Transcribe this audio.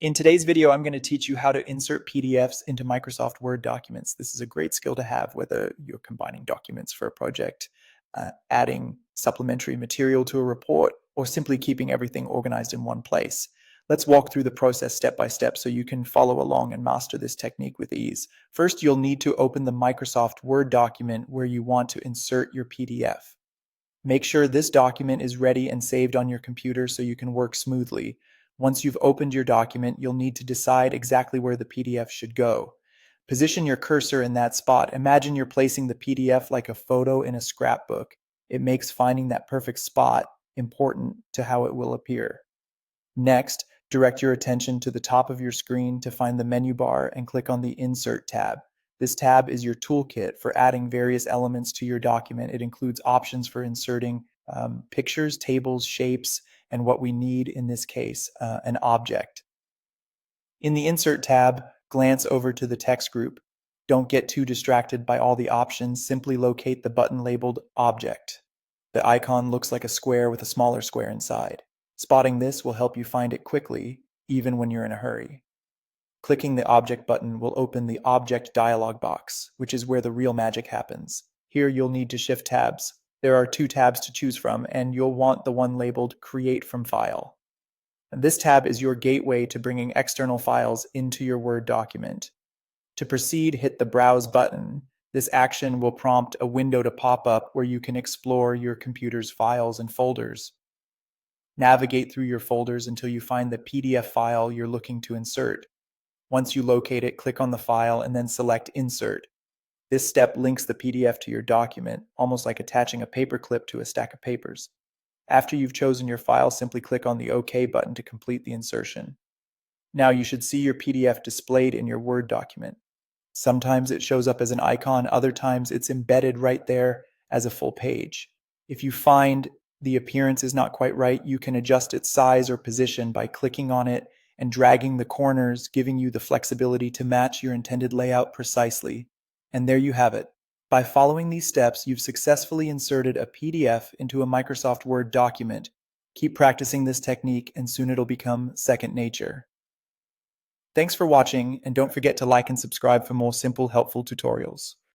In today's video, I'm going to teach you how to insert PDFs into Microsoft Word documents. This is a great skill to have, whether you're combining documents for a project, adding supplementary material to a report, or simply keeping everything organized in one place. Let's walk through the process step by step so you can follow along and master this technique with ease. First, you'll need to open the Microsoft Word document where you want to insert your PDF. Make sure this document is ready and saved on your computer so you can work smoothly. Once you've opened your document, you'll need to decide exactly where the PDF should go. Position your cursor in that spot. Imagine you're placing the PDF like a photo in a scrapbook. It makes finding that perfect spot important to how it will appear. Next, direct your attention to the top of your screen to find the menu bar and click on the Insert tab. This tab is your toolkit for adding various elements to your document. It includes options for inserting pictures, tables, shapes, and what we need in this case, an object. In the Insert tab, glance over to the text group. Don't get too distracted by all the options. Simply locate the button labeled Object. The icon looks like a square with a smaller square inside. Spotting this will help you find it quickly, even when you're in a hurry. Clicking the Object button will open the Object dialog box, which is where the real magic happens. Here you'll need to shift tabs. There are 2 tabs to choose from, and you'll want the one labeled Create from File. And this tab is your gateway to bringing external files into your Word document. To proceed, hit the Browse button. This action will prompt a window to pop up where you can explore your computer's files and folders. Navigate through your folders until you find the PDF file you're looking to insert. Once you locate it, click on the file and then select Insert. This step links the PDF to your document, almost like attaching a paperclip to a stack of papers. After you've chosen your file, simply click on the OK button to complete the insertion. Now you should see your PDF displayed in your Word document. Sometimes it shows up as an icon, other times it's embedded right there as a full page. If you find the appearance is not quite right, you can adjust its size or position by clicking on it and dragging the corners, giving you the flexibility to match your intended layout precisely. And there you have it. By following these steps, you've successfully inserted a PDF into a Microsoft Word document. Keep practicing this technique and soon it'll become second nature. Thanks for watching, and don't forget to like and subscribe for more simple, helpful tutorials.